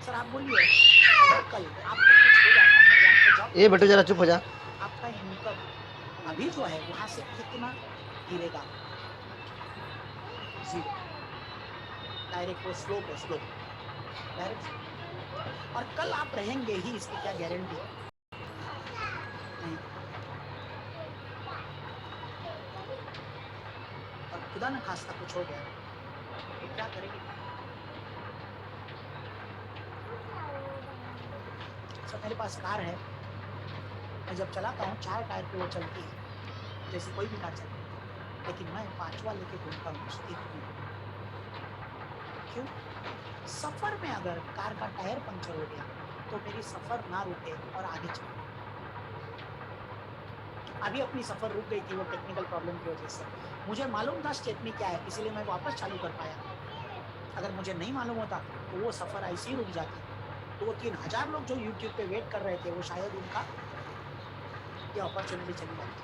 Sir आप बोलिए, अगर कल आपको कुछ हो जाता है या आपका जॉब, ये बेटो जरा चुप हो जा। आपका इनकम अभी जो है वहां से कितना गिरेगा? जीरो। डायरेक्ट वो स्लोप है, स्लोप डायरेक्ट। और कल आप रहेंगे ही, इसकी क्या गारंटी? नहीं। और खुदा न खास्ता कुछ हो गया तो क्या करेंगे? सर मेरे पास कार है, मैं जब चलाता हूँ 4 टायर पे वो चलती है, जैसे कोई भी कार चलती है, लेकिन मैं 5वां लेके घूमता हूँ स्थिति। क्यों? सफर में अगर कार का टायर पंचर हो गया तो मेरी सफर ना रुके और आगे चले। अभी अपनी सफर रुक गई थी वो टेक्निकल प्रॉब्लम की वजह से। मुझे मालूम था स्टेपनी क्या है, इसीलिए मैं वापस चालू कर पाया। अगर मुझे नहीं मालूम होता तो वो सफर ऐसे ही रुक जाती। तो वो 3000 लोग जो यूट्यूब पे वेट कर रहे थे, वो शायद उनका ये अपॉर्चुनिटी चली जाती।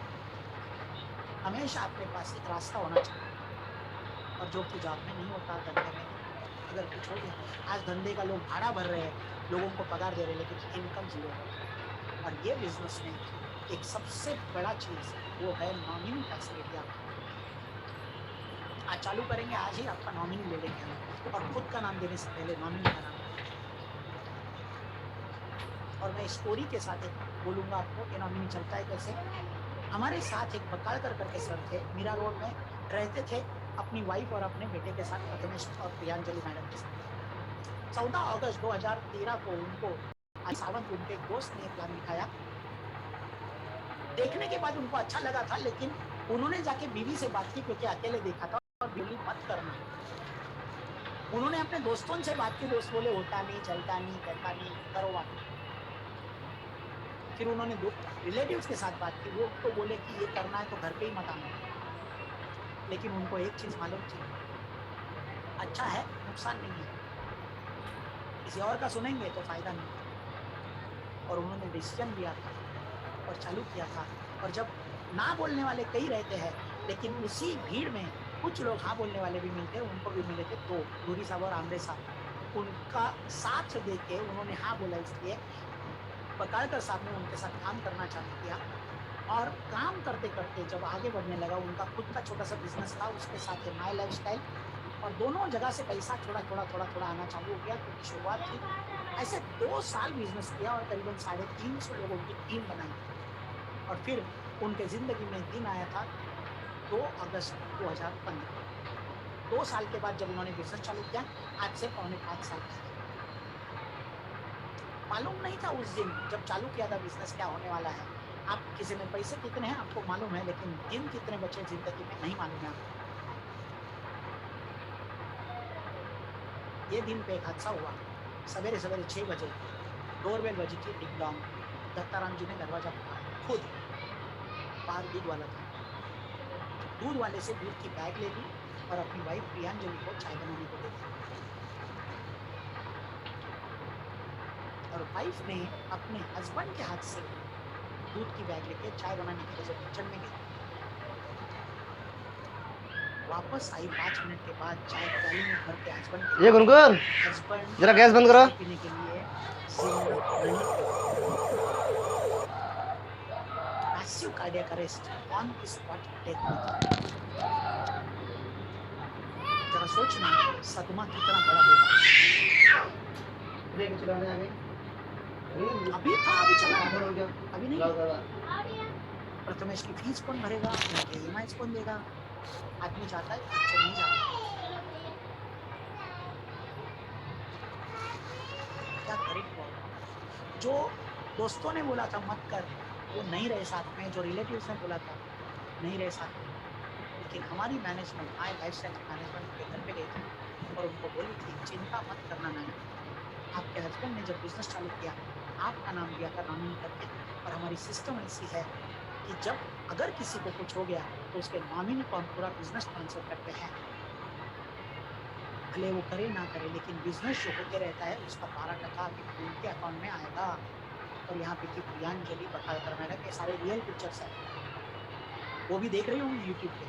हमेशा अपने पास एक रास्ता होना चाहिए, और जो कि जॉब में नहीं होता, धंधे में नहीं होता। अगर कुछ हो गया, आज धंधे का लोग भाड़ा भर रहे हैं, लोगों को पगार दे रहे हैं, लेकिन इनकम जीरो है। और ये बिजनेस में एक सबसे बड़ा चीज वो है नॉमिनी फैसिलिटी। आपका आज चालू करेंगे, आज ही आपका नॉमिनी ले लेंगे हम, और खुद का नाम देने से पहले नॉमिनी का नाम। और मैं स्टोरी के साथ एक बोलूंगा आपको कि नॉमिनी चलता है कैसे। हमारे साथ एक बकालकर करके सर थे, मीरा रोड में रहते थे, अपनी वाइफ और अपने बेटे के साथ, प्रथमेश और प्रियांजलि मैडम के साथ। 14 अगस्त 2013 को उनको सावंत, उनके एक दोस्त ने प्लान दिखाया। देखने के बाद उनको अच्छा लगा था, लेकिन उन्होंने जाके बीवी से बात की, क्योंकि अकेले देखा था, और बीवी मत करना। उन्होंने अपने दोस्तों से बात की, दोस्त बोले होता नहीं, चलता नहीं, करता नहीं, करो बात। फिर उन्होंने रिलेटिव्स के साथ बात की, वो तो बोले कि ये करना है तो घर पे ही मत आना। लेकिन उनको एक चीज मालूम थी, अच्छा है, नुकसान नहीं है, किसी और का सुनेंगे तो फायदा नहीं। और उन्होंने डिसीजन लिया था और चालू किया था। और जब ना बोलने वाले कई रहते हैं, लेकिन उसी भीड़ में कुछ लोग हाँ बोलने वाले भी मिलते हैं। उनको भी मिले थे दो, धूरी साहब और आमरे साहब। उनका साथ देके उन्होंने हाँ बोला, इसलिए बकालकर साहब ने उनके साथ काम करना चालू किया। और काम करते करते जब आगे बढ़ने लगा, उनका खुद का छोटा सा बिजनेस था, उसके साथ है माई लाइफस्टाइल, और दोनों जगह से पैसा थोड़ा थोड़ा थोड़ा थोड़ा आना चालू हो गया, क्योंकि शुरुआत थी। ऐसे 2 साल बिजनेस किया और करीबन 350 लोगों की टीम बनाई। और फिर उनके जिंदगी में दिन आया था 2 अगस्त 2015। 2 साल के बाद जब उन्होंने बिजनेस चालू किया, आज से 4.5 साल पहले। मालूम नहीं था उस दिन जब चालू किया था बिजनेस क्या होने वाला है। आप किसी में पैसे कितने हैं आपको मालूम है, लेकिन दिन कितने बचे जिंदगी में नहीं मालूम है आपको। ये दिन पे एक हादसा हुआ। सवेरे सवेरे 6 बजे डोरबेल बजी थी, डिंग डोंग। दत्ताराम जी ने दरवाजा खोला, खुद। बाहर दूध वाला था। दूध वाले से दूध की बैग ले ली और अपनी वाइफ प्रियांजलि को चाय बनाने को दे दिया। और वाइफ ने अपने हस्बैंड के हाथ से दूध की बैग लेके चाय बनाने के लिए जब किचन में गई, वापस आई 5 मिनट के बाद चाय प्याली में भर के हस्बैंड ये गुनगुन हस्बैंड जरा गैस बंद करो। चाय पीने के लिए जिंदा नहीं थे। Massive cardiac arrest, on the spot death हुई थी। जरा सोचना सदमा कितना बड़ा होगा। अभी था, अभी चला, अभी नहीं। प्रथमेश की फीस कौन भरेगा, उनके ईएमआई कौन देगा? आदमी जाता है, अच्छे नहीं जाता। क्या करे वो? जो दोस्तों ने बोला था मत कर, वो नहीं रहे साथ में। जो रिलेटिव्स ने बोला था, नहीं रहे साथ में। लेकिन हमारी मैनेजमेंट, माय लाइफस्टाइल की मैनेजमेंट उनके घर पे गई थी और उनको बोली थी चिंता मत करना नानी, आपके हस्बैंड ने जब बिजनेस चालू किया, आपका नाम दिया था नॉमिनी करके। और हमारी सिस्टम ऐसी है कि जब अगर किसी को कुछ हो गया तो उसके नॉमिनी को हम पूरा बिजनेस ट्रांसफर करते हैं। भले वो करे ना करे, लेकिन बिजनेस जो होते रहता है उसका 12% उनके अकाउंट में आएगा। और यहाँ पे थी प्रियांजलि बकालकर मैडम, ये सारे रियल पिक्चर्स है, वो भी देख रही होंगी यूट्यूब पे।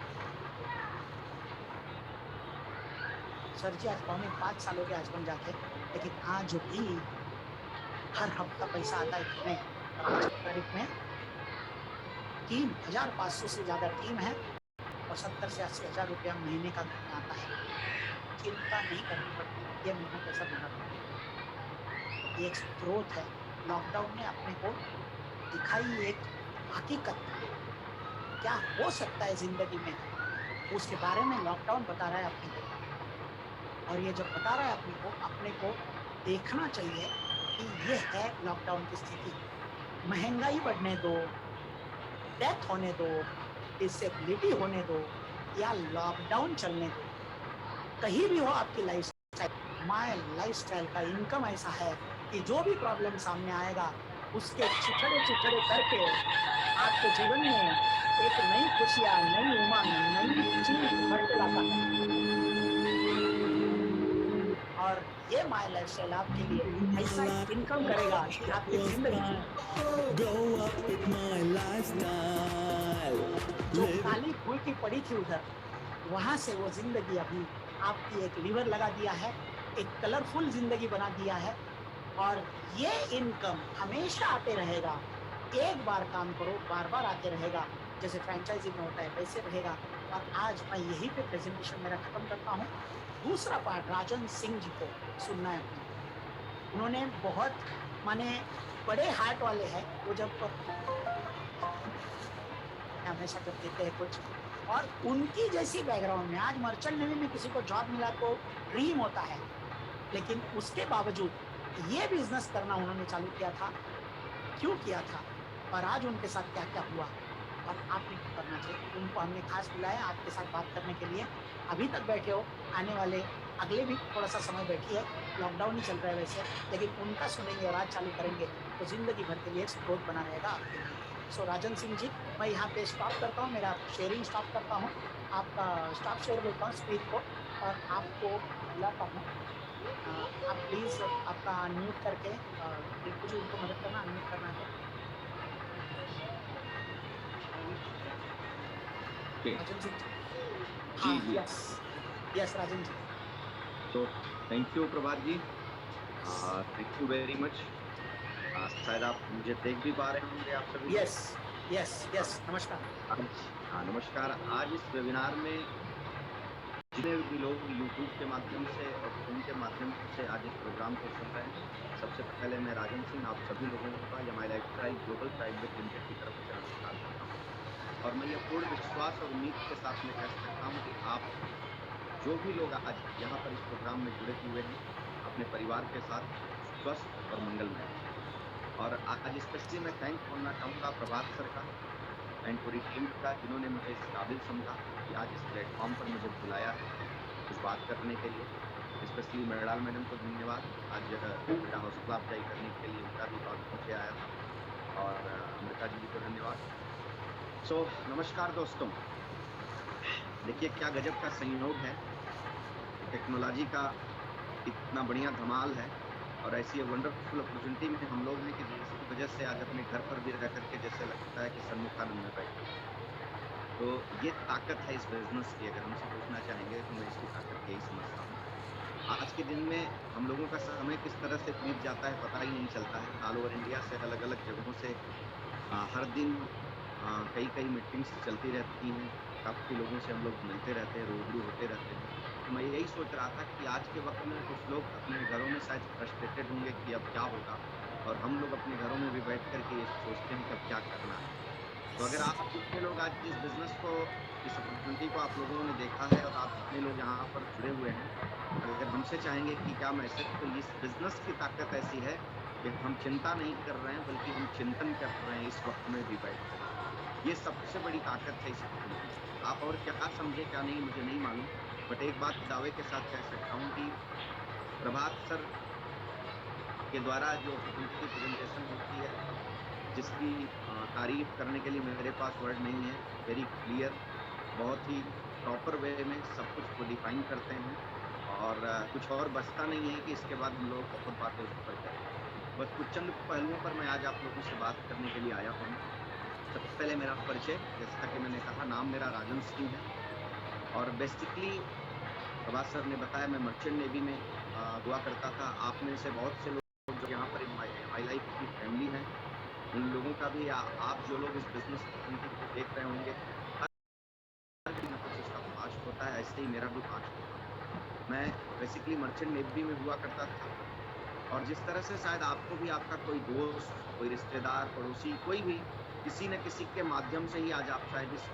सर जी आज 4.5 साल हो गए आज बन जाके, लेकिन आज भी हर हफ्ता पैसा आता है तुम्हें। और आज की तारीख में 3,500 से ज्यादा टीम है और 70 से 80 हजार रुपया महीने का घर में आता है। चिंता नहीं करनी पड़ती, ये महीना कैसा गुजर रहा है। ये एक ग्रोथ है। लॉकडाउन ने अपने को दिखाई एक हकीकत, क्या हो सकता है जिंदगी में, उसके बारे में लॉकडाउन बता रहा है अपने को। और ये जब बता रहा है अपने को देखना चाहिए कि ये है लॉकडाउन की स्थिति। महंगाई बढ़ने दो, डेथ होने दो, डिसेबिलिटी होने दो या लॉकडाउन चलने दो, कहीं भी हो आपकी लाइफस्टाइल, माय लाइफस्टाइल का इनकम ऐसा है कि जो भी प्रॉब्लम सामने आएगा उसके चिथड़े चिथड़े करके आपके जीवन में एक नई खुशियां, नई उमंग, नई चीज भर के लाता है। और ये माय लाइफस्टाइल आपके लिए ऐसा इनकम करेगा कि आपकी जिंदगी जो काली कुल की पड़ी थी उधर, वहां से वो जिंदगी अभी आपकी एक लीवर लगा दिया है, एक कलरफुल जिंदगी बना दिया है। और ये इनकम हमेशा आते रहेगा। एक बार काम करो, बार बार आते रहेगा, जैसे फ्रेंचाइजी में होता है वैसे रहेगा। और आज मैं यही पे प्रेजेंटेशन मेरा खत्म करता हूँ। दूसरा पार्ट राजन सिंह जी को सुनना है अपने। उन्होंने बहुत माने बड़े हार्ट वाले हैं। वो जब हमेशा जब देते हैं कुछ, और उनकी जैसी बैकग्राउंड में आज मर्चेंट नेवी में किसी को जॉब मिला तो ड्रीम होता है, लेकिन उसके बावजूद ये बिजनेस करना उन्होंने चालू किया था। क्यों किया था और आज उनके साथ क्या क्या हुआ और आपने क्यों करना चाहिए। उनको हमने खास बुलाया आपके साथ बात करने के लिए। अभी तक बैठे हो, आने वाले अगले भी थोड़ा सा समय बैठी है, लॉकडाउन ही चल रहा है वैसे, लेकिन उनका सुनेंगे और आज चालू करेंगे तो जिंदगी भर के लिए स्रोत बना रहेगा आपके लिए। सो राजन सिंह जी, मैं यहाँ पे स्टॉप करता हूँ, मेरा शेयरिंग स्टॉप करता हूँ, आपका स्टॉप शेयर बोलता हूँ स्क्रीन को, और आपको बुलाता हूँ। आप प्लीज आपका अनम्यूट करके रिंकू जी उनको मदद करना, अनम्यूट करना है Okay. राजन सिंह जी। जी हाँ, जी yes yes Rajan ji. So thank you Prabhat ji, thank you very much. शायद आप मुझे देख भी पा रहे होंगे आप सभी लोग। यस यस हाँ, यस, नमस्कार। आज नमस्कार। आज इस वेबिनार में जितने भी लोग यूट्यूब के माध्यम से और फोन के माध्यम से आज इस प्रोग्राम को सुन रहे हैं, सबसे पहले मैं राजन सिंह आप सभी लोगों का या माई लाइफस्टाइल ग्लोबल प्राइवेट लिमिटेड की तरफ से नमस्कार करता हूँ। और मैं ये पूर्ण विश्वास और उम्मीद के साथ में कह सकता हूँ कि आप जो भी लोग आज यहाँ पर इस प्रोग्राम में जुड़े हुए हैं, अपने परिवार के साथ स्वस्थ और मंगलमय हैं। और आज स्पेशली मैं थैंक करना चाहूँगा प्रभात सर का एंड पूरी टीम का, जिन्होंने मुझे इस काबिल समझा कि आज इस प्लेटफॉर्म पर मुझे बुलाया है कुछ बात करने के लिए। स्पेशली मृणाल मैडम को धन्यवाद, आज मेरा हौसला अफजाई करने के लिए उनका भी कॉल मुझे आया था। और अमृता जी को धन्यवाद। सो नमस्कार दोस्तों, देखिए क्या गजब का संयोग है, टेक्नोलॉजी का इतना बढ़िया धमाल है और ऐसी वंडरफुल अपॉर्चुनिटी में हम लोग हैं कि जिसकी वजह से आज अपने घर पर भी रह करके जैसे लगता है कि सन्मुखानंद में बैठे हैं। तो ये ताकत है इस बिजनेस की। अगर हमसे पूछना चाहेंगे तो मैं इसकी ताकत यही समझता हूँ। आज के दिन में हम लोगों का समय किस तरह से बीत जाता है पता ही नहीं चलता है। ऑल ओवर इंडिया से अलग अलग जगहों से हर दिन कई कई मीटिंग्स चलती रहती हैं, काफी लोगों से हम लोग मिलते रहते हैं, रूबरू होते रहते हैं। तो मैं यही सोच रहा था कि आज के वक्त में कुछ लोग अपने घरों में शायद फ्रस्ट्रेटेड होंगे कि अब क्या होगा, और हम लोग अपने घरों में भी बैठ करके ये सोचते हैं कि अब क्या करना है। तो अगर आप जितने लोग आज इस बिजनेस को, इस अपॉर्चुनिटी को आप लोगों ने देखा है और आप जितने लोग यहाँ पर जुड़े हुए हैं, अगर हमसे चाहेंगे कि क्या मैसेज, तो इस बिजनेस की ताकत ऐसी है कि हम चिंता नहीं कर रहे हैं बल्कि हम चिंतन कर रहे हैं इस वक्त में भी बैठ करके। ये सबसे बड़ी ताकत है इस अपॉर्चुनिटी की। आप और क्या समझे क्या नहीं मुझे नहीं मालूम, बट एक बात दावे के साथ कह सकता हूँ कि प्रभात सर के द्वारा जो अपॉर्चुनिटी की प्रेजेंटेशन होती है, जिसकी तारीफ करने के लिए मेरे पास वर्ड नहीं है। वेरी क्लियर, बहुत ही प्रॉपर वे में सब कुछ को डिफाइन करते हैं और कुछ और बचता नहीं है कि इसके बाद हम लोग बहुत बातें उस पर करें। बस कुछ चंद पहलुओं पर मैं आज आप लोगों से बात करने के लिए आया हूँ। सबसे पहले मेरा परिचय, जैसा कि मैंने कहा, नाम मेरा राजन सिंह है और बेसिकली प्रभात सर ने बताया, मैं मर्चेंट नेवी में हुआ करता था। आप में से बहुत से लोग जो यहाँ पर माई लाइफ की फैमिली हैं, उन लोगों का भी आप जो लोग इस बिजनेस अपॉर्चुनिटी को देख रहे होंगे, हर कोई ना कुछ इसका पास्ट होता है। ऐसे ही मेरा भी पास्ट होता। मैं बेसिकली मर्चेंट नेवी में हुआ करता था, और जिस तरह से शायद आपको भी आपका कोई दोस्त, कोई रिश्तेदार, पड़ोसी, कोई भी किसी न किसी के माध्यम से ही आज आप शायद इस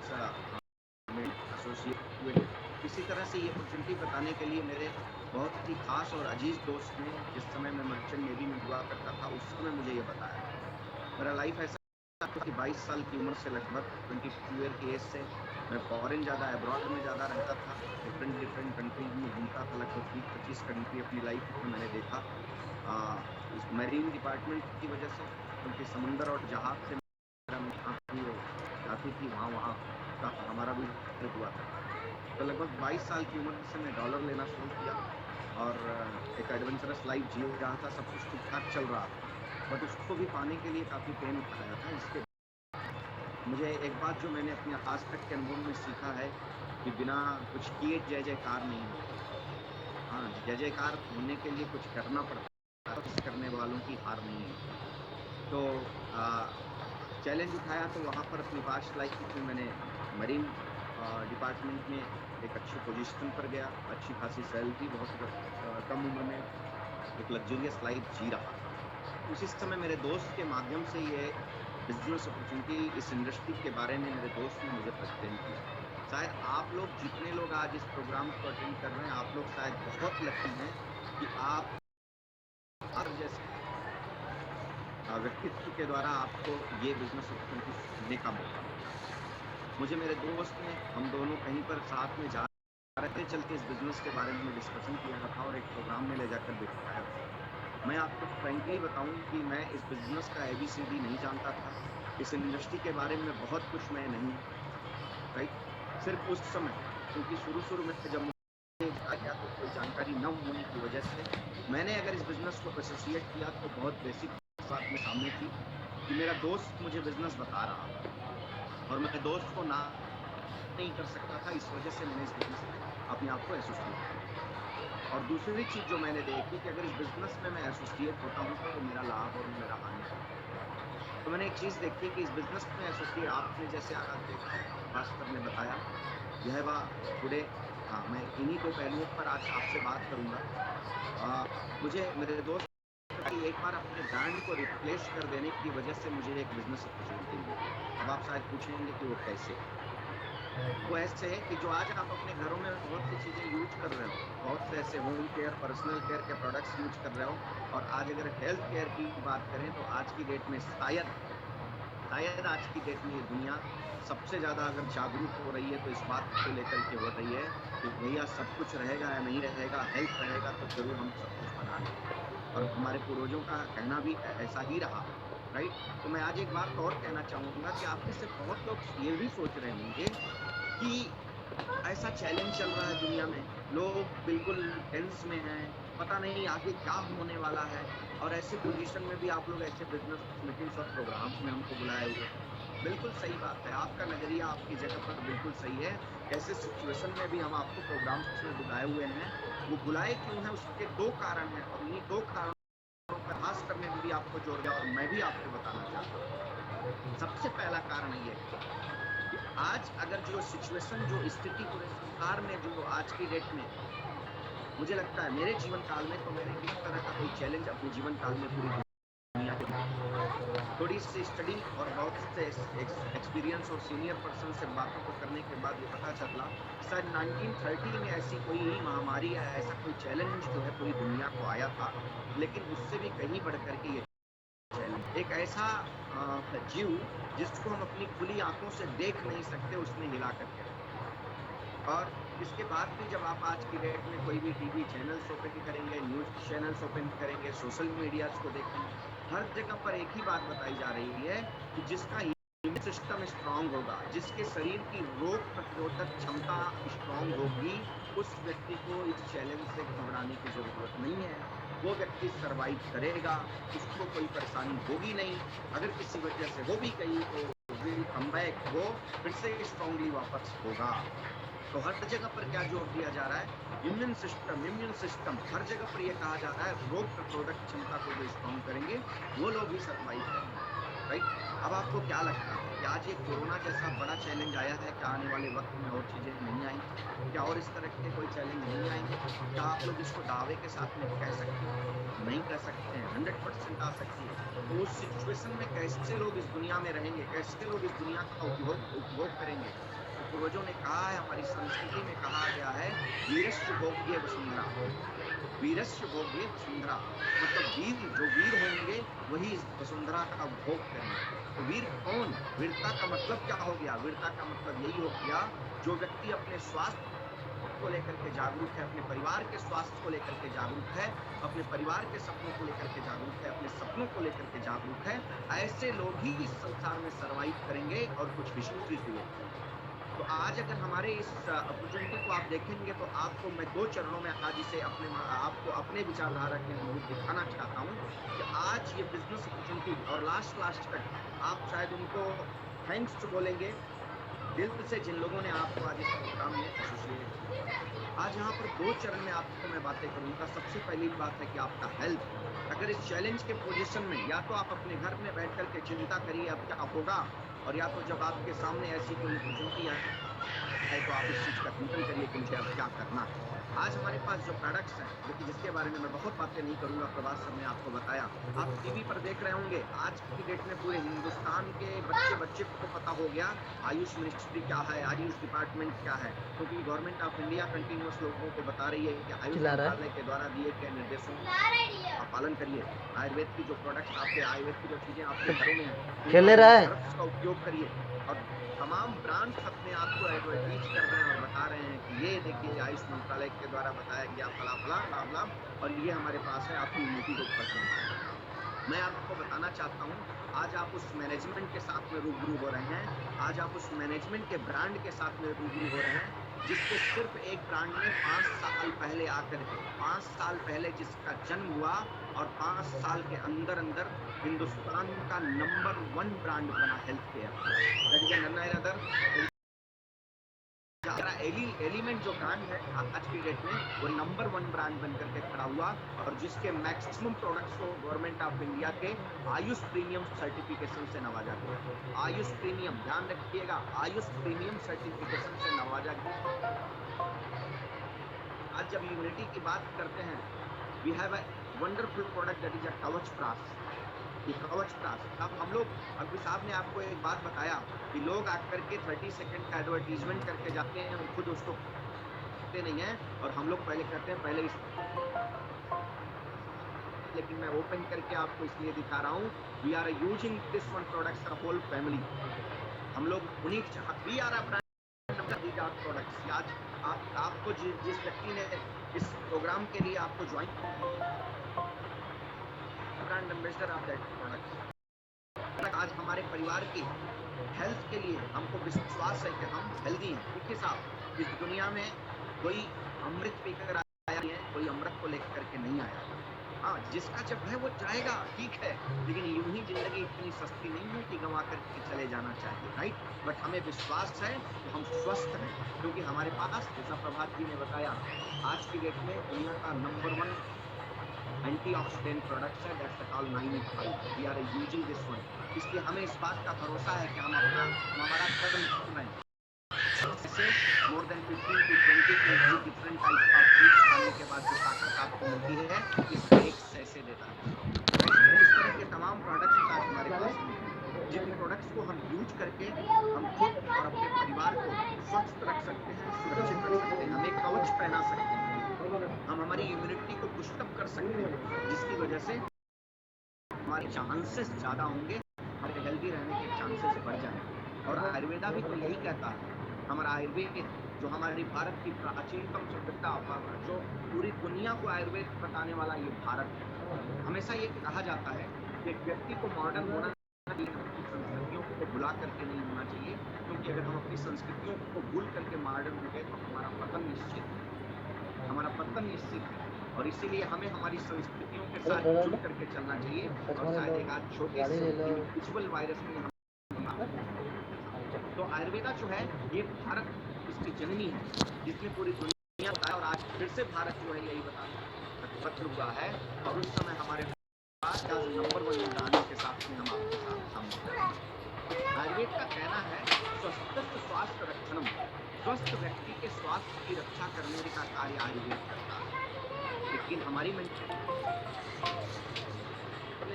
में एसोसिएट हुए हैं। इसी तरह से ये अपॉर्चुनिटी बताने के लिए मेरे बहुत ही खास और अजीज दोस्त ने, जिस समय मैं मर्चेंट नेवी में हुआ करता था, उस समय मुझे ये बताया। मेरा लाइफ ऐसा था कि 22 साल की उम्र से लगभग 22 ईयर की एज से मैं फॉरेन ज़्यादा, अब्रॉड में ज़्यादा रहता था। डिफरेंट कंट्रीज में घूमता था। लगभग 20-25 कंट्री अपनी लाइफ में मैंने देखा। इस मरीन डिपार्टमेंट की वजह से, क्योंकि समंदर और जहाज से जाती थी, वहाँ का हमारा भी ट्रिप हुआ था। तो लगभग 22 साल की उम्र से मैं डॉलर लेना शुरू किया, और एक एडवेंचरस लाइफ जी रहा था। सब कुछ ठीक ठाक चल रहा था, बट उसको भी पाने के लिए काफ़ी पेन उठाया था। इसके मुझे एक बात जो मैंने अपने आज तक के अनुभव में सीखा है कि बिना कुछ किए जय जयकार नहीं होता। हाँ, जय जयकार होने के लिए कुछ करना पड़ता है, कुछ करने वालों की हार नहीं होती। तो चैलेंज उठाया, तो वहाँ पर अपनी पास्ट लाइफ में मैंने मरीन डिपार्टमेंट में एक अच्छी पोजीशन पर गया। अच्छी खासी सैलरी, बहुत कम उम्र में एक लग्जरियस लाइफ जी रहा था। उसी समय मेरे दोस्त के माध्यम से ये बिजनेस अपॉर्चुनिटी, इस इंडस्ट्री के बारे में मेरे दोस्त ने मुझे प्रेजेंट किया। शायद आप लोग, जितने लोग आज इस प्रोग्राम को अटेंड कर रहे हैं, आप लोग शायद बहुत लकी हैं कि आप जैसे व्यक्तित्व के द्वारा आपको ये बिजनेस अपॉर्चुनिटी सुनने का मौका मिला। मुझे मेरे दोस्त ने, हम दोनों कहीं पर साथ में जा रहे चलते इस बिजनेस के बारे में डिस्कशन किया था, और एक प्रोग्राम में ले जाकर बिठाया था। मैं आपको फ्रैंकली बताऊं कि मैं इस बिजनेस का ABCD नहीं जानता था। इस इंडस्ट्री के बारे में बहुत कुछ मैं नहीं, राइट। सिर्फ उस समय, क्योंकि शुरू में जब मुझे गया तो कोई जानकारी न होने की वजह से मैंने अगर इस बिजनेस को एसोसिएट किया, तो बहुत बेसिक बात मेरे सामने थी कि मेरा दोस्त मुझे बिजनेस बता रहा था, और मैं दोस्त को ना नहीं कर सकता था। इस वजह से मैंने इस बिजनेस में अपने आप को एसोसिएट किया। और दूसरी चीज जो मैंने देखी कि अगर इस बिजनेस में मैं एसोसिएट होता हूँ, तो मेरा लाभ और मेरा हानि होता है। तो मैंने एक चीज देखी कि इस बिजनेस में एसोसिएट, आपने जैसे आज देखा, भास्कर ने बताया, यह टुडे, मैं इन्हीं दो पहलुओं पर आज आपसे बात करूंगा। मुझे मेरे दोस्त कि एक बार अपने ब्रांड को रिप्लेस कर देने की वजह से मुझे एक बिजनेस अपॉर्चुनिटी मिली। अब आप शायद पूछेंगे कि वो कैसे। वो ऐसे है कि जो आज आप अपने घरों में बहुत सी चीजें यूज कर रहे हो, बहुत से ऐसे होम केयर, पर्सनल केयर के प्रोडक्ट्स यूज कर रहे हो, और आज अगर हेल्थ केयर की बात करें, तो आज की डेट में शायद आज की डेट में ये दुनिया सबसे ज्यादा अगर जागरूक हो रही है, तो इस बात को लेकर के हो रही है कि भैया सब कुछ रहेगा या नहीं रहेगा, हेल्थ रहेगा तो जरूर हम सब कुछ बना लेंगे। और हमारे पूर्वजों का कहना भी ऐसा ही रहा, राइट। तो मैं आज एक बात और कहना चाहूंगा कि आप में से बहुत लोग ये भी सोच रहे होंगे कि ऐसा चैलेंज चल रहा है दुनिया में, लोग बिल्कुल टेंस में हैं, पता नहीं आगे क्या होने वाला है, और ऐसी पोजीशन में भी आप लोग ऐसे बिजनेस मीटिंग्स और प्रोग्राम्स में हमको बुलाए हुए हैं। बिल्कुल सही बात है, आपका नजरिया आपकी जगह पर बिल्कुल सही है। ऐसे सिचुएशन में भी हम आपको प्रोग्राम्स में बुलाए हुए हैं। वो बुलाए क्यों हैं, उसके दो कारण हैं, और इन्हीं दो कारणों पर खास करने भी आपको जोड़ दिया, और मैं भी आपको बताना चाहता हूँ। सबसे पहला कारण ये है कि आज अगर जो सिचुएशन, जो स्थिति पूरे संसार में जो आज की डेट में, मुझे लगता है मेरे जीवन काल में तो मैंने इस तरह का कोई चैलेंज अपने जीवन काल में पूरी दुनिया को नहीं देखा। थोड़ी सी स्टडी और बहुत से एक्सपीरियंस और सीनियर पर्सन से बातों को करने के बाद ये पता चला, शायद 1930 में ऐसी कोई महामारी या ऐसा कोई चैलेंज जो है पूरी दुनिया को आया था, लेकिन उससे भी कहीं बढ़ करके ये चैलेंज, एक ऐसा जीव जिसको हम अपनी खुली आंखों से देख नहीं सकते, उसने हिला करके रख दिया। और इसके बाद भी जब आप आज की डेट में कोई भी टीवी चैनल्स ओपन करेंगे, न्यूज चैनल्स ओपन करेंगे, सोशल मीडिया को देखेंगे, हर जगह पर एक ही बात बताई जा रही है कि जिसका इम्यून सिस्टम स्ट्रांग होगा, जिसके शरीर की रोग प्रतिरोधक क्षमता स्ट्रांग होगी, उस व्यक्ति को इस चैलेंज से घबराने की जरूरत नहीं है। वो व्यक्ति सरवाइव करेगा, उसको कोई परेशानी होगी नहीं। अगर किसी वजह से हो भी गई तो विल कम बैक, वो फिर से स्ट्रांगली वापस होगा। तो हर जगह पर क्या जोर दिया जा रहा है, इम्यून सिस्टम हर जगह पर ये कहा जा रहा है रोग प्रतिरोधक क्षमता को जो स्ट्रॉन्ग करेंगे वो लोग ही सर्वाइव करेंगे, राइट। अब आपको क्या लगता है कि आज ये कोरोना जैसा बड़ा चैलेंज आया है, क्या आने वाले वक्त में और चीजें नहीं आएंगी, क्या और इस तरह के कोई चैलेंज नहीं आएंगे? क्या आप लोग इसको दावे के साथ में कह सकते हैं? नहीं कह सकते हैं, 100% आ सकती है। तो उस सिचुएशन में कैसे लोग इस दुनिया में रहेंगे, कैसे लोग इस दुनिया का उपभोग करेंगे? तो पूर्वजों ने कहा है, हमारी संस्कृति में कहा गया है, वीरस्य भोग्य वसुंधरा, वीरस्य भोग्य वसुंधरा, मतलब वीर जो वीर होंगे वही इस वसुंधरा का उपभोग करेंगे। तो वीर कौन? वीरता का मतलब क्या हो गया? वीरता का मतलब यही हो गया, जो व्यक्ति अपने स्वास्थ्य को लेकर के जागरूक है, अपने परिवार के स्वास्थ्य को लेकर के जागरूक है, अपने परिवार के सपनों को लेकर के जागरूक है, अपने सपनों को लेकर के जागरूक है, ऐसे लोग ही इस संसार में सर्वाइव करेंगे और कुछ हिस्ट्री क्रिएट करेंगे। तो आज अगर हमारे इस अपॉर्चुनिटी को आप देखेंगे तो आपको मैं 2 चरणों में आज इसे आपको अपने विचारधारा के अनुरूप दिखाना चाहता हूँ कि आज ये बिजनेस अपॉर्चुनिटी और लास्ट तक आप शायद उनको थैंक्स बोलेंगे दिल से, जिन लोगों ने आपको आज इस प्रोग्राम में एसोसिएट किया। आज यहाँ पर 2 चरण में आपको मैं बातें करूंगा। सबसे पहली बात है कि आपका हेल्थ। अगर इस चैलेंज के पोजीशन में या तो आप अपने घर में बैठ कर के चिंता करिए अब क्या होगा, और या तो जब आपके सामने ऐसी कोई अपॉर्चुनिटी है तो आप इस चीज का चिंतन करिए कि मुझे अब क्या करना है। आज हमारे पास जो प्रोडक्ट्स हैं, जो कि जिसके बारे में मैं बहुत बातें नहीं करूंगा, प्रभास सर ने आपको बताया, आप टीवी पर देख रहे होंगे। आज की डेट में पूरे हिंदुस्तान के बच्चे को पता हो गया आयुष मिनिस्ट्री क्या है, आयुष डिपार्टमेंट क्या है, क्योंकि गवर्नमेंट ऑफ इंडिया कंटिन्यूअस लोगों को बता रही है कि आयुष मंत्रालय के द्वारा दिए गए निर्देशों का पालन करिए। आयुर्वेद की जो प्रोडक्ट्स आपके, आयुर्वेद की जो चीजें आपके घरों में हैं, खेले रहा है का उपयोग करिए। और तमाम ब्रांड्स अपने आप को एडवर्टीज कर रहे हैं और बता रहे हैं कि ये देखिए आयुष मंत्रालय के द्वारा बताया गया फला लाभ, और ये हमारे पास है आपकी इम्यूनिटी को ऊपर करने। मैं आपको बताना चाहता हूँ, आज आप उस मैनेजमेंट के साथ में रूबरू हो रहे हैं, आज आप उस मैनेजमेंट के ब्रांड के साथ में रूबरू हो रहे हैं, जिसके सिर्फ एक ब्रांड ने 5 साल पहले आकर के 5 साल पहले जिसका जन्म हुआ और 5 साल के अंदर हिंदुस्तान का नंबर 1 ब्रांड बना हेल्थ केयर। एलिमेंट जो ब्रांड है आज की डेट में वो नंबर 1 ब्रांड बनकर के खड़ा हुआ, और जिसके मैक्सिमम प्रोडक्ट्स को गवर्नमेंट ऑफ इंडिया के आयुष प्रीमियम सर्टिफिकेशन से नवाजा गया। आयुष प्रीमियम, ध्यान रखिएगा, आयुष प्रीमियम सर्टिफिकेशन से नवाजा गया। आज जब इम्यूनिटी की बात करते हैं, we have a wonderful product that is a Kavach Prash. ये कवच प्राश, अब हम लोग, अभी साहब ने आपको एक बात बताया कि लोग आकर के 30 सेकंड का एडवर्टीजमेंट करके जाते हैं और खुद उसको करते नहीं है, और हम लोग पहले करते हैं पहले लेकिन मैं ओपन करके आपको इसलिए दिखा रहा हूँ, we are using this one products for whole family. हम लोग उन्हीं we are a brand products. आज आपको जिस व्यक्ति ने इस प्रोग्राम के लिए आपको join, brand ambassador of that product. आज हमारे परिवार की हेल्थ के लिए हमको विश्वास है कि हम हेल्दी हैं। देखिए साहब, इस दुनिया में कोई अमृत पीकर आया नहीं है, कोई अमृत को लेकर के नहीं आया। हाँ, जिसका जब है वो जाएगा, ठीक है, लेकिन यूं ही जिंदगी इतनी सस्ती नहीं है कि गंवा करके चले जाना चाहिए, राइट। बट हमें विश्वास है कि हम स्वस्थ हैं, क्योंकि हमारे पास, जैसा प्रभात जी ने बताया, आज की डेट में दुनिया का नंबर 1 एंटीऑक्सीडेंट प्रोडक्ट्स है, that's called 985। We are using this one. इसलिए हमें इस बात का भरोसा है कि हम हमारा कर्म कर रहे हैं। More than 15 to 20 kg different type of foods खाने के बाद जो ताकत आपको मिलती है, इसका एक सैसे देता है। इस तरह के तमाम प्रोडक्ट्स आज हमारे पास हैं, जिन प्रोडक्ट्स को हम यूज करके हम खुद और अपने परिवार को स्वस्थ रख सकते हैं, सुरक्षित रख सकते हैं, हम एक कवच पहना सकते हैं, हम हमारी इम्यूनिटी को पुस्टअप कर सकते हैं, जिसकी वजह से हमारे चांसेस ज्यादा होंगे, हमारे हेल्दी रहने के चांसेस बढ़ जाएंगे। और आयुर्वेदा भी तो यही कहता है, हमारा आयुर्वेद जो हमारी भारत की प्राचीनतम सभ्यता, जो पूरी दुनिया को आयुर्वेद बताने वाला ये भारत है। हमेशा ये कहा जाता है कि एक व्यक्ति को मॉडर्न होना चाहिए, अपनी संस्कृतियों को भुला करके नहीं होना चाहिए, क्योंकि अगर हम अपनी संस्कृतियों को भूल करके मॉडर्न हो गए तो हमारा पतन निश्चित है, हमारा पतन निश्चित है। और इसीलिए हमें हमारी संस्कृतियों के साथ जुड़ करके चलना चाहिए। और शायद एक आज छोटे से इंडिविजुअल वायरस में हम, तो आयुर्वेदा जो है ये भारत जिसकी जननी है, जिसने पूरी दुनिया बताया, और आज फिर से भारत जो है यही पत्र हुआ है, और उस समय हमारे पास नंबर 1 निगरानी के साथ में हम आपके सामने आयुर्वेद का कहना है स्वस्थ स्वास्थ्य रक्षणम, स्वस्थ व्यक्ति के स्वास्थ्य की रक्षा करने का कार्य आयुर्वेद करता है। लेकिन हमारी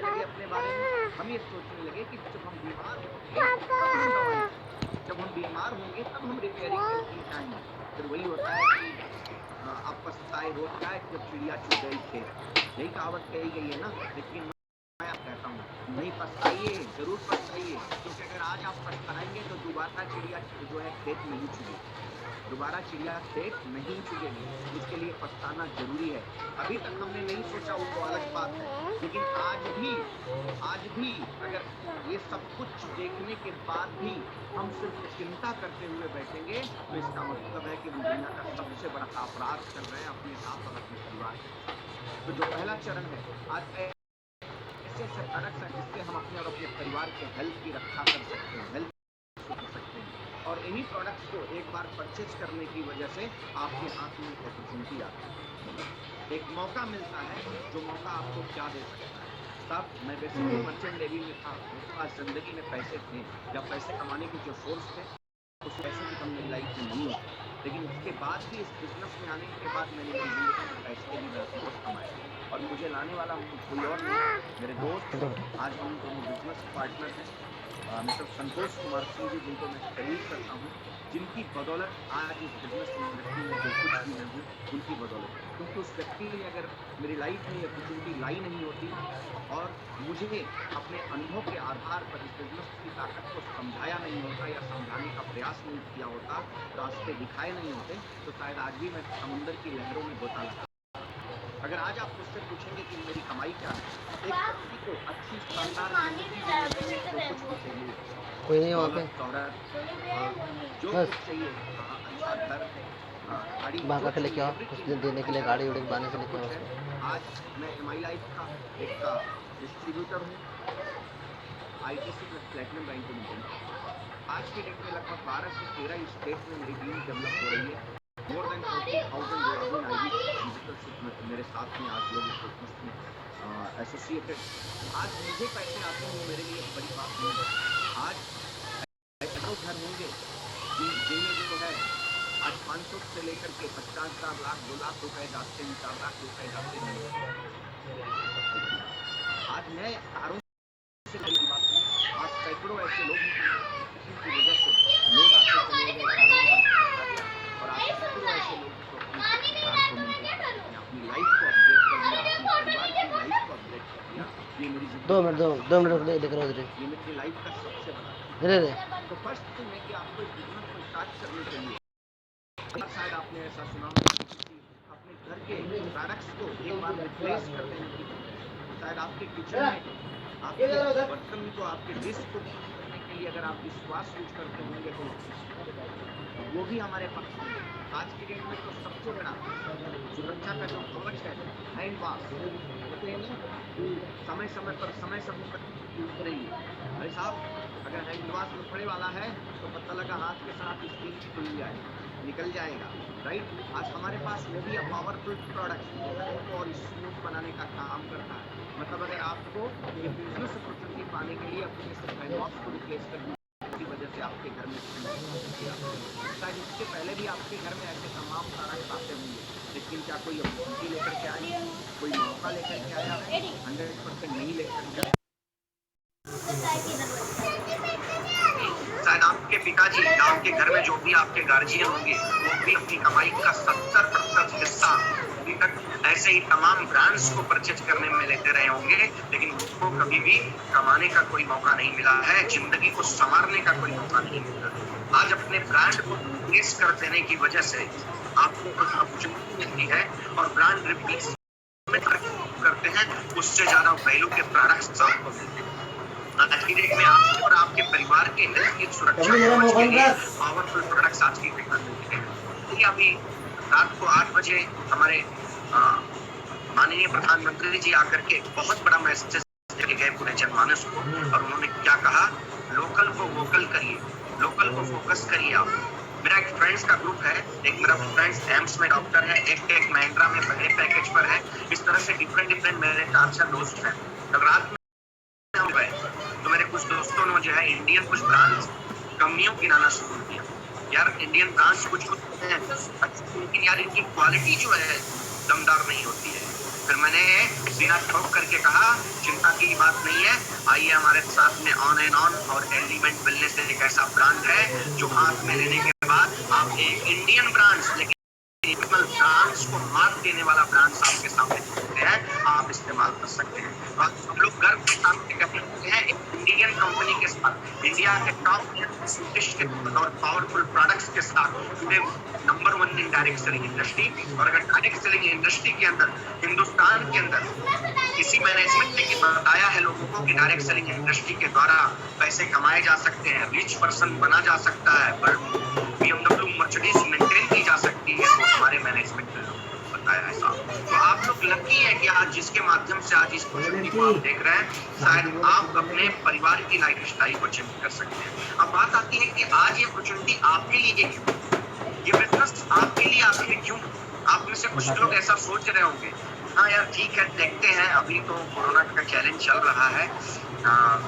लगे अपने बारे में, हम ये सोचने लगे कि जब हम बीमार होंगे तब हम रिपेयरिंग के लिए जाएंगे। फिर वही होता है कि अब पछताए हो क्या है जब चिड़िया चुग गई थे, यही कहावत कही गई है ना। लेकिन मैं कहता हूँ नहीं पछताइए, जरूर पछताइए, क्योंकि अगर आज आप पछताएंगे तो दोबारा चिड़िया जो है खेत नहीं चुगेगी, दोबारा चिड़िया खेत नहीं चुगेगी। इसके लिए पछताना जरूरी है। अभी तक हमने नहीं सोचा वो तो अलग बात है, लेकिन आज भी अगर ये सब कुछ देखने के बाद भी हम सिर्फ चिंता करते हुए बैठेंगे तो इसका मतलब है कि हम दुनिया का सबसे बड़ा अपराध कर रहे हैं अपने साथ और अपने परिवार के साथ। तो जो पहला चरण है, आज ऐसे प्रोडक्ट्स हैं जिससे हम अपने और अपने परिवार के हेल्थ की रक्षा कर सकते हैं, हेल्थ कर सकते हैं। और इन्हीं प्रोडक्ट्स को एक बार परचेज करने की वजह से आपके हाथ में एक अपॉर्चुनिटी आती है, एक मौका मिलता है। जो मौका आपको क्या दे सकता है। तब मैं बेसिकली मर्चेंट नेवी में था, मेरे पास जिंदगी में पैसे थे, या पैसे कमाने के जो सोर्स थे उस पैसे की कम मेरी लाइफ में नहीं होती, लेकिन उसके बाद भी इस बिजनेस में आने के बाद मैंने मेरी जिंदगी में पैसे भी बहुत कमाए, और मुझे लाने वाला कोई और नहीं, मेरे दोस्त। आज हम दोनों बिजनेस पार्टनर हैं, मिस्टर संतोष कुमार सिंह जी, जिनको मैं सैल्यूट करता हूँ, जिनकी बदौलत आज इस बिजनेस इंडस्ट्री में जो कुछ भी मैं हूँ उनकी बदौलत, क्योंकि उस व्यक्ति ने अगर मेरी लाइफ में अपॉर्चुनिटी लाई नहीं होती और मुझे अपने अनुभव के आधार पर इस बिजनेस की ताकत को समझाया नहीं होता या समझाने का प्रयास नहीं किया होता, रास्ते दिखाए नहीं होते, तो शायद आज भी मैं समुद्र की लहरों में गोता लगा। अगर आज आप मुझसे पूछेंगे कि मेरी कमाई क्या है, एक व्यक्ति को अच्छी शानदार कोई नहीं वहाँ पे जो बस कुछ चाहिए, अच्छा घर, गाड़ी, भागा के लेके आओ, कुछ दिन देने के लिए गाड़ी उड़ी बनाने से लेके आओ उसको। आज मैं MI लाइफ का एक डिस्ट्रीब्यूटर हूँ, ITC में प्लेटिनम बैंक लिमिटेड। आज की डेट में लगभग 12 से 13 स्टेट में मेरी टीम डेवलप हो रही है। मोर देन 40,000 जो अभी IB मेरे साथ में आज लोग इस बिजनेस में एसोसिएटेड। आज मुझे पैसे आते हैं वो मेरे लिए बड़ी बात नहीं है। आज ऐसे लोग घर होंगे जिनमें जो है आज 500 से लेकर के 50,000, लाख, 2 लाख रुपए जाते हैं, 4 लाख रुपए जाते हैं। आज मैं तारों से बड़ी बात नहीं, आज सैकड़ों ऐसे लोग की वजह से लोग आते चले गए, और आज सैकड़ों ऐसे लोग अपनी लाइफ को अपडेट कर दिया, अपने परिवार की लाइफ को अपडेट कर दिया। ये मेरी 2 मिनट देख रहा हूँ, ये मेरी लाइफ का सबसे बड़ा रे तो फर्स्ट थिंग है कि आपको इस बिजनेस को स्टार्ट करने के लिए शायद आपने ऐसा सुना अपने घर के प्रोडक्ट्स को एक बार रिप्लेस कर देने की, शायद आपके किचन में आपके बर्तन को, आपके डिश को करने के लिए अगर आप डिशवॉश यूज करते होंगे तो वो भी हमारे पास है। आज की डेट में तो सबसे बड़ा सुरक्षा का जो कवच है हैंड वॉश, समय समय पर यूज करेंगे। भाई साहब अगर हैंड वॉश में पड़े वाला है तो पता लगा हाथ के साथ स्किन खुल जाएगा, निकल जाएगा, राइट। आज हमारे पास वो भी पावरफुल प्रोडक्ट और स्मूथ बनाने का काम करता है। मतलब अगर आपको ये बिजनेस अपॉर्चुनिटी पाने के लिए अपने हैंड वॉश को रिप्लेस करने की वजह से आपके घर में शायद इसके पहले भी आपके घर में ऐसे तमाम प्रोडक्ट आते होंगे, लेकिन क्या कोई अपॉर्चुनिटी लेकर के आया, कोई मौका लेकर के आया है? 100% नहीं लेकर के आया। शायद आपके पिताजी या आपके घर में जो भी आपके गार्जियन होंगे वो भी अपनी कमाई का 70% हिस्सा अभी तक ऐसे ही तमाम ब्रांड्स को परचेज करने में लेते रहे होंगे, लेकिन उनको कभी भी कमाने का कोई मौका नहीं मिला है, जिंदगी को संवारने का कोई मौका नहीं मिला। आज अपने ब्रांड को रिप्लेस कर देने की वजह से आपको कुछ अपॉर्चुनिटी मिलती है, और ब्रांड रिप्लेस करते हैं उससे ज्यादा वैल्यू के प्रोडक्ट्स आपको मिलते हैं। आज की डेट में आपके और आपके परिवार के हेल्थ की सुरक्षा के लिए पावरफुल प्रोडक्ट्स आज की डेट में मिलते हैं। अभी रात को 8 बजे हमारे माननीय प्रधानमंत्री जी आकर के बहुत बड़ा मैसेज देके गए पूरे जनमानस को, और उन्होंने क्या कहा, लोकल को वोकल करिए, लोकल को फोकस करिए आप, मेरा एक फ्रेंड्स का ग्रुप है, एक मेरा फ्रेंड्स एम्स में डॉक्टर है, एक महिंद्रा में बड़े पैकेज पर है। इस तरह से डिफरेंट मेरे 4 दोस्त हैं। कल रात में हम गए तो मेरे कुछ दोस्तों ने जो है इंडियन कुछ ब्रांड्स कंपनियों गिनाना शुरू किया। यार इंडियन ब्रांड्स कुछ हैं लेकिन यार इनकी क्वालिटी जो है दमदार नहीं होती है। फिर मैंने सीना ठोक करके कहा चिंता की बात नहीं है, आइए हमारे साथ में ऑन एंड ऑन और एलिमेंट वेलनेस एक ऐसा ब्रांड है जो हाथ में लेने के बाद आप एक इंडियन ब्रांड्स लेकिन ब्रांड्स को मात देने वाला ब्रांड्स आपके सामने होते हैं, आप इस्तेमाल कर सकते हैं। तो हम लोग गर्व के साथ कहते हैं इंडियन कंपनी के साथ, इंडिया के टॉप और पावरफुल प्रोडक्ट्स के साथ पूरे number 1 in direct selling industry. और अगर डायरेक्ट सेलिंग इंडस्ट्री के अंदर हिंदुस्तान के अंदर किसी मैनेजमेंट ने बताया है लोगों को कि डायरेक्ट सेलिंग इंडस्ट्री के द्वारा पैसे कमाए जा सकते हैं, रिच पर्सन बना जा सकता है, BMW मर्सिडीज मेंटेन की जा सकती है, तो हमारे मैनेजमेंट ने बताया ऐसा। तो आप लोग लकी है कि आज जिसके माध्यम से आज इस अपॉर्चुनिटी को आप देख रहे हैं, शायद आप अपने परिवार की लाइफस्टाइल को चेंज कर सकते हैं। अब बात आती है कि आज ये अपॉर्चुनिटी आपके लिए क्यों, ये बिजनेस आपके लिए आखिर क्यों? आप में से कुछ लोग ऐसा सोच रहे होंगे, हाँ यार ठीक है देखते हैं, अभी तो कोरोना का चैलेंज चल रहा है,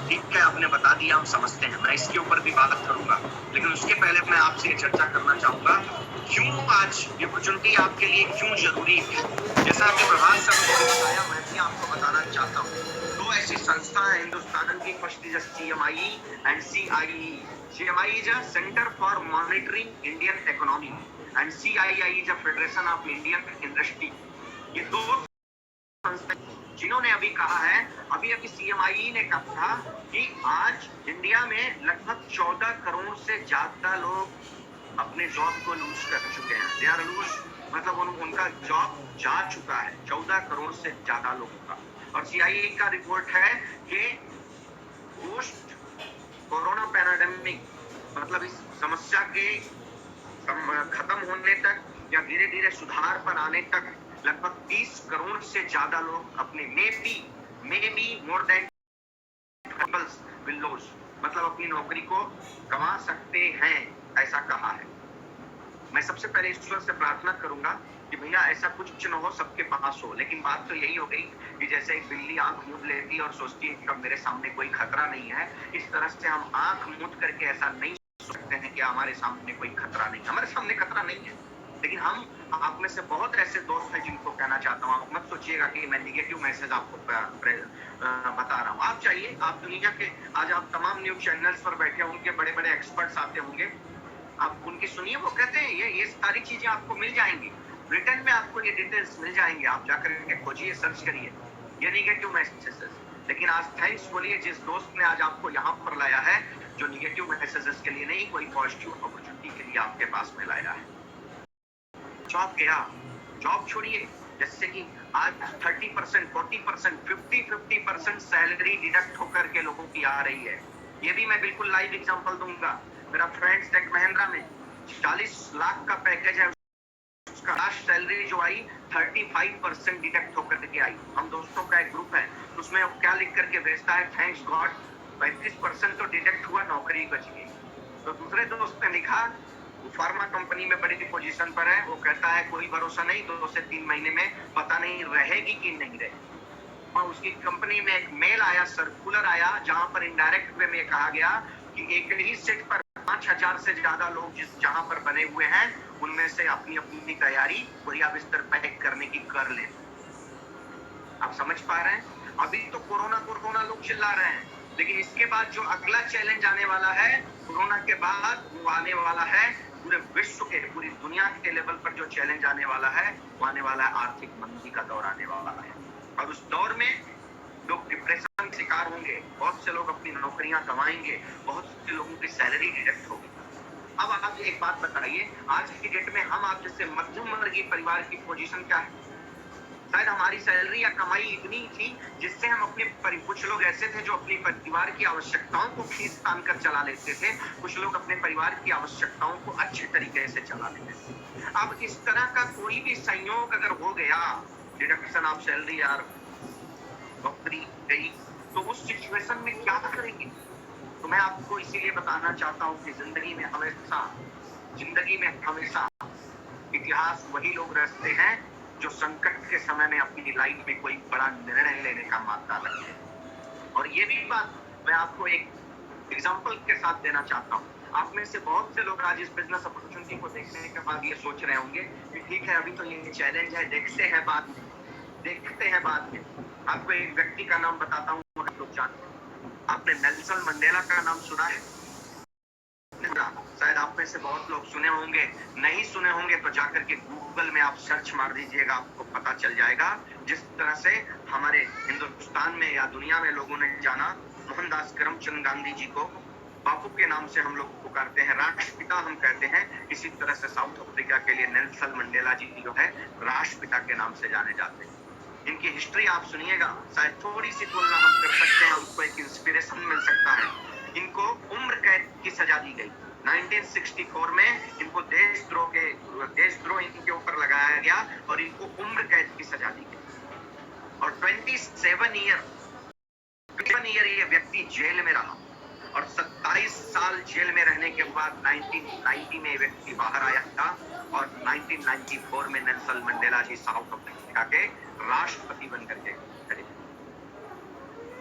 ठीक है आपने बता दिया, हम समझते हैं, मैं इसके ऊपर भी बात करूंगा। लेकिन उसके पहले मैं आपसे ये चर्चा करना चाहूंगा क्यों आज ये अपॉर्चुनिटी आपके लिए क्यों जरूरी है। जैसा आपके प्रभात सर ने बताया, मैं भी आपको बताना चाहता हूँ। दो ऐसी संस्था है हिंदुस्तान की, first is CMIE and CIE। CMIE is a Center for Monitoring Indian Economy and CII is a Federation of Indian Industry। ये दो संस्था जिन्होंने अभी कहा है, अभी CMIE ने कहा कि आज इंडिया में लगभग 14 करोड़ से ज्यादा लोग अपने जॉब को लूज कर चुके हैं। दे आर लूज मतलब उनका जॉब जा चुका है, 14 करोड़ से ज्यादा लोगों का। और CIE का रिपोर्ट है कि पोस्ट कोरोना पैराडेमिक मतलब इस समस्या के खत्म होने तक या धीरे धीरे सुधार पर आने तक लगभग 30 करोड़ से ज्यादा लोग अपने may be more than will lose मतलब अपनी नौकरी को गंवा सकते हैं, ऐसा कहा है। मैं सबसे पहले ईश्वर से प्रार्थना करूंगा कि भैया ऐसा कुछ न हो, सबके पास हो। लेकिन बात तो यही हो गई कि जैसे एक बिल्ली आंख मूंद लेती है और सोचती है कि मेरे सामने कोई खतरा नहीं है, इस तरह से हम आंख मूंद करके ऐसा नहीं सोच सकते हैं कि हमारे सामने कोई खतरा नहीं, हमारे सामने खतरा नहीं है। लेकिन हम आप में से बहुत ऐसे दोस्त हैं जिनको कहना चाहता हूँ, आप मत सोचिएगा कि मैं निगेटिव मैसेज आपको बता रहा हूँ। आप चाहिए, आप दुनिया के आज आप तमाम न्यूज चैनल्स पर बैठे होंगे, बड़े बड़े एक्सपर्ट्स आते होंगे, आप उनकी सुनिए, वो कहते हैं ये सारी चीजें आपको मिल जाएंगी, रिटर्न में आपको ये डिटेल्स मिल जाएंगे, आप जाकर के खोजिए, सर्च करिए ये निगेटिव मैसेजेस। लेकिन आज थैंक्स बोलिए जिस दोस्त ने आज आपको यहाँ पर लाया है, जो निगेटिव मैसेजेस के लिए नहीं, कोई पॉजिटिव अपॉर्चुनिटी के लिए आपके पास में लाया है। जॉब गया, जॉब छोड़िए, जैसे कि आज 30%, 40%, 50% सैलरी डिडक्ट होकर के लोगों की आ रही है। ये भी मैं बिल्कुल लाइव एग्जांपल दूंगा। मेरा फ्रेंड्स टेक महिंद्रा में 40 लाख का पैकेज है, उसका लास्ट सैलरी जो आई 35% डिडक्ट होकर के आई। हम दोस्तों का एक ग्रुप है, उसमें क्या लिख करके भेजता है, थैंक्स गॉड 35% तो डिडक्ट हुआ, नौकरी बच गई। तो दूसरे दोस्त ने लिखा, वो फार्मा कंपनी में बड़ी पोजीशन पर है, वो कहता है कोई भरोसा नहीं, 2 से 3 महीने में पता नहीं रहेगी कि नहीं रहेगी। और उसकी कंपनी में एक मेल आया, सर्कुलर आया, जहां पर इनडायरेक्ट वे में कहा गया कि एक ही सेट पर 5000 से ज्यादा लोग जहां पर बने हुए हैं, उनमें से अपनी अपनी तैयारी बोरिया बिस्तर पैक करने की कर ले। आप समझ पा रहे हैं? अभी तो कोरोना लोग चिल्ला रहे हैं, लेकिन इसके बाद जो अगला चैलेंज आने वाला है, कोरोना के बाद वो आने वाला है पूरे विश्व के, पूरी दुनिया के लेवल पर जो चैलेंज आने वाला है, वो आने वाला है आर्थिक मंदी का दौर आने वाला है। और उस दौर में लोग डिप्रेशन का शिकार होंगे, बहुत से लोग अपनी नौकरियां गंवाएंगे, बहुत से लोगों की सैलरी डिडक्ट होगी। अब आप एक बात बताइए, आज की डेट में हम आप जैसे मध्यम वर्गीय परिवार की पोजीशन क्या है? शायद हमारी सैलरी या कमाई इतनी थी जिससे हम अपने कुछ लोग ऐसे थे जो अपनी परिवार की आवश्यकताओं को खींच तान कर चला लेते थे, कुछ लोग अपने परिवार की आवश्यकताओं को अच्छे तरीके से चला लेते थे। अब इस तरह का कोई भी संयोग अगर हो गया, डिडक्शन ऑफ सैलरी यार नौकरी गई, तो उस सिचुएशन में क्या करेंगे? तो मैं आपको इसीलिए बताना चाहता हूँ कि जिंदगी में हमेशा जिंदगी में हमेशा इतिहास वही लोग रचते हैं जो संकट के समय में अपनी लाइफ में कोई बड़ा निर्णय लेने का मौका रखते हैं। और ये भी बात मैं आपको एक एग्जाम्पल के साथ देना चाहता हूँ। आप में से बहुत से लोग आज इस बिजनेस अपॉर्चुनिटी को देखने के बाद ये सोच रहे होंगे कि ठीक है, अभी तो ये चैलेंज है, देखते हैं बाद में। आपको एक व्यक्ति का नाम बताता हूँ, आप लोग जानते हैं। आपने नेल्सन मंडेला का नाम सुना है? शायद आप में से बहुत लोग सुने होंगे, नहीं सुने होंगे तो जाकर के गूगल में आप सर्च मार दीजिएगा, आपको पता चल जाएगा। जिस तरह से हमारे हिंदुस्तान में या दुनिया में लोगों ने जाना मोहनदास करमचंद गांधी जी को बापू के नाम से हम लोग पुकारते हैं, राष्ट्रपिता हम कहते हैं। इसी तरह से साउथ अफ्रीका के लिए नेल्सन मंडेला जी जो है राष्ट्रपिता के नाम से जाने जाते हैं। इनकी हिस्ट्री आप सुनिएगा, शायद थोड़ी सी तुलना हम कर सकते हैं, हमको एक इंस्पिरेशन मिल सकता है। इनको उम्र कैद की सजा दी गई 1964 में। इनको देशद्रोह इनके ऊपर लगाया गया और इनको उम्र कैद की सजा दी गई। और 27 ईयर ये व्यक्ति जेल में रहा और 27 साल जेल में रहने के बाद 1990 में व्यक्ति बाहर आया था और 1994 में नेल्सन मंडेला जी साउथ अफ्रीका के राष्ट्रपति बनकर के खड़े।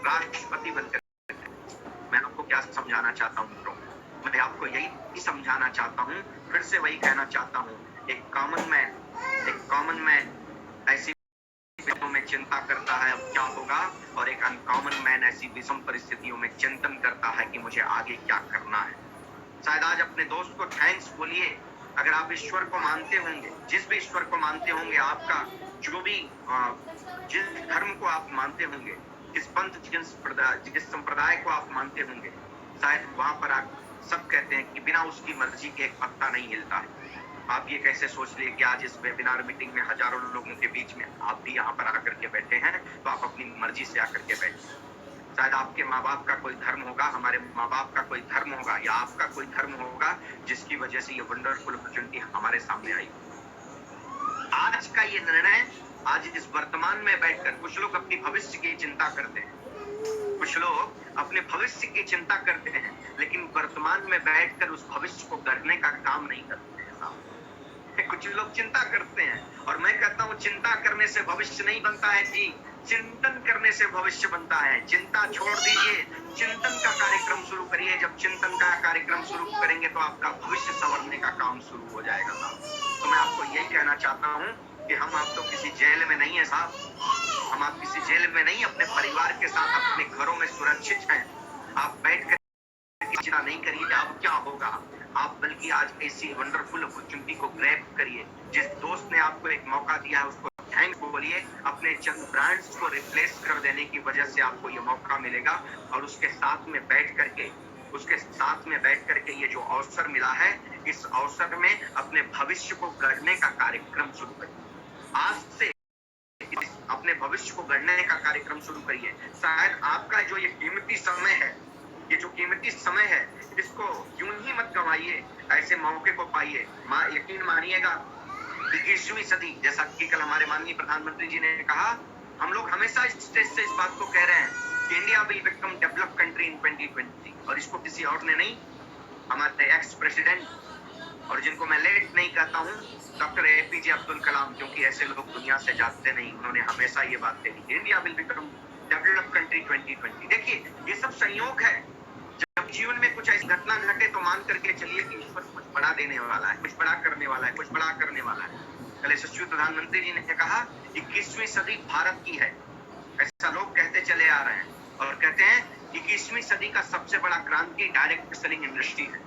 राष्ट्रपति बनकर मैं आपको क्या समझाना चाहता हूँ मित्रों? मैं आपको यही समझाना चाहता हूँ, फिर से वही कहना चाहता हूँ। एक कॉमन मैन ऐसी में चिंता करता है अब क्या होगा, और एक अनकॉमन मैन ऐसी विषम परिस्थितियों में चिंतन करता है कि मुझे आगे क्या करना है। शायद आज अपने दोस्त को थैंक्स बोलिए अगर आप ईश्वर को मानते होंगे, जिस भी ईश्वर को मानते होंगे, आपका जो भी जिस धर्म को आप मानते होंगे, जिस पंथ जिस संप्रदाय को आप मानते होंगे, शायद वहां पर आप सब कहते हैं कि बिना उसकी मर्जी के एक पत्ता नहीं हिलता है। आप ये कैसे सोच लिए कि आज इस वेबिनार मीटिंग में हजारों लोगों के बीच में आप भी यहाँ पर आकर के बैठे हैं, तो आप अपनी मर्जी से आकर के बैठे। शायद आपके माँ बाप का कोई धर्म होगा, हमारे माँ बाप का कोई धर्म होगा, या आपका कोई धर्म होगा जिसकी वजह से ये वंडरफुल अपॉर्चुनिटी हमारे सामने आई। आज का ये निर्णय, आज इस वर्तमान में बैठकर कुछ लोग अपनी भविष्य की चिंता करते हैं, कुछ लोग अपने भविष्य की चिंता करते हैं, लेकिन वर्तमान में बैठकर उस भविष्य को गढ़ने का काम नहीं करते हैं। कुछ लोग चिंता करते हैं और मैं कहता हूँ चिंता करने से भविष्य नहीं बनता है जी, चिंतन करने से भविष्य बनता है। चिंता छोड़ दीजिए, चिंतन का कार्यक्रम शुरू करिए। जब चिंतन का कार्यक्रम शुरू करेंगे तो आपका भविष्य संवरने का काम शुरू हो जाएगा साहब। तो मैं आपको यही कहना चाहता हूँ कि हम आप तो किसी जेल में नहीं है साहब, हम आप किसी जेल में नहीं, अपने परिवार के साथ अपने घरों में सुरक्षित हैं। आप बैठ कर चिंता नहीं करिए अब क्या होगा, आप बल्कि आज ऐसी वंडरफुल अपॉर्चुनिटी को ग्रैब करिए। जिस दोस्त ने आपको एक मौका दिया है उसको थैंक बोलिए। अपने चंद ब्रांड्स को रिप्लेस कर देने की वजह से आपको ये मौका मिलेगा और उसके साथ में बैठ करके ये जो अवसर मिला है, इस अवसर में अपने भविष्य को गढ़ने का कार्यक्रम शुरू करिए। आज से अपने भविष्य को गढ़ने का कार्यक्रम शुरू करिए। शायद आपका जो ये कीमती समय है, ये जो कीमती समय है, इसको यूं ही मत गंवाइए, ऐसे मौके को पाइए। यकीन मानिएगा 21वीं सदी, जैसा कि कल हमारे माननीय प्रधानमंत्री जी ने कहा, हम लोग हमेशा इस स्टेज से इस बात को कह रहे हैं कि India will become developed country in 2020, और इसको किसी और ने नहीं, हमारे एक्स प्रेसिडेंट, और जिनको मैं लेट नहीं कहता हूँ, डॉक्टर APJ अब्दुल कलाम, क्योंकि ऐसे लोग दुनिया से जाते नहीं, उन्होंने हमेशा ये बात कही, India will become developed country 2020। देखिए ये सब संयोग है। जब जीवन में कुछ ऐसी घटना घटे तो मान करके चलिए कि ईश्वर कुछ बड़ा देने वाला है, कुछ बड़ा करने वाला है, कुछ बड़ा करने वाला है। कल यशस्वी प्रधानमंत्री जी ने कहा 21वीं सदी भारत की है, ऐसा लोग कहते चले आ रहे हैं और कहते हैं 21वीं सदी का सबसे बड़ा क्रांति डायरेक्ट सेलिंग इंडस्ट्री है।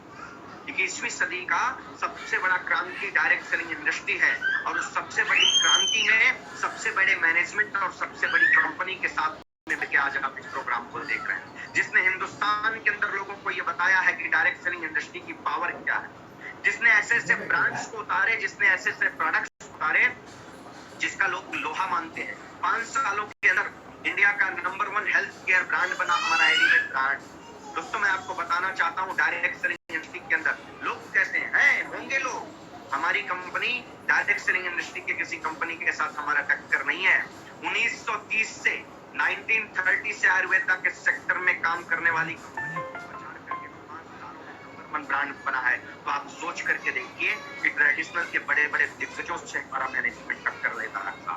21वीं सदी का सबसे बड़ा क्रांति डायरेक्ट सेलिंग इंडस्ट्री है, और उस सबसे बड़ी क्रांति में सबसे बड़े मैनेजमेंट और सबसे बड़ी कंपनी के साथ के आज आप इस प्रोग्राम को देख रहे हैं, जिसने हिंदुस्तान के अंदर लोगों को ये बताया है कि डायरेक्ट सेलिंग इंडस्ट्री की पावर क्या है, जिसने ऐसे ऐसे ब्रांड्स को उतारे, जिसने ऐसे ऐसे प्रोडक्ट्स उतारे जिसका लोग लोहा मानते हैं। 5 सालों के अंदर इंडिया का नंबर 1 हेल्थ केयर ब्रांड बना हमारा एलिमेंट ब्रांड। दोस्तों मैं आपको बताना चाहता हूँ, डायरेक्ट सेलिंग इंडस्ट्री के अंदर लोग कहते हैं होंगे लोग, हमारी कंपनी डायरेक्ट सेलिंग इंडस्ट्री के किसी कंपनी के साथ हमारा टक्कर नहीं है। 1930 से 1930 से आयुर्वेदा के सेक्टर में काम करने वाली कंपनी को प्रचार करके 5 सालों में नंबर भरोसेमंद ब्रांड बना है, तो आप सोच करके देखिए कि ट्रेडिशनल के बड़े बड़े दिग्गजों से हमारा मैनेजमेंट टक्कर लेता रहा।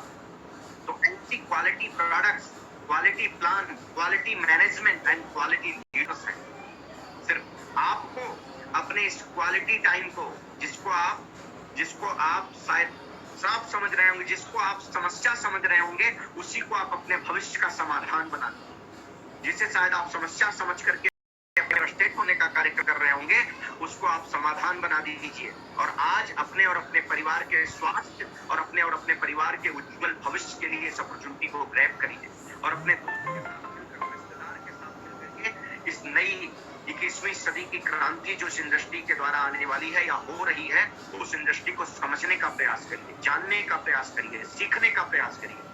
तो ऐसी quality products, quality plan, quality management and quality leaders है। सिर्फ आपको अपने इस क्वालिटी टाइम को, जिसको आप शायद श्राप समझ रहे होंगे, जिसको आप समस्या समझ रहे होंगे, उसी को आप अपने भविष्य का समाधान बना दीजिए। जिसे शायद आप समस्या समझ करके फ्रस्ट्रेट होने का कार्य कर रहे होंगे, उसको आप समाधान बना दीजिए। और आज अपने और अपने परिवार के स्वास्थ्य और अपने परिवार के उज्जवल भविष्य के लिए इस अपॉर्चुनिटी को ग्रैब करिए और अपने दोस्तों के साथ मिलकर, रिश्तेदार के साथ मिलकर इस नई 21वीं सदी की क्रांति जो इस इंडस्ट्री के द्वारा आने वाली है या हो रही है, उस इंडस्ट्री को समझने का प्रयास करिए, जानने का प्रयास करिए, सीखने का प्रयास करिए।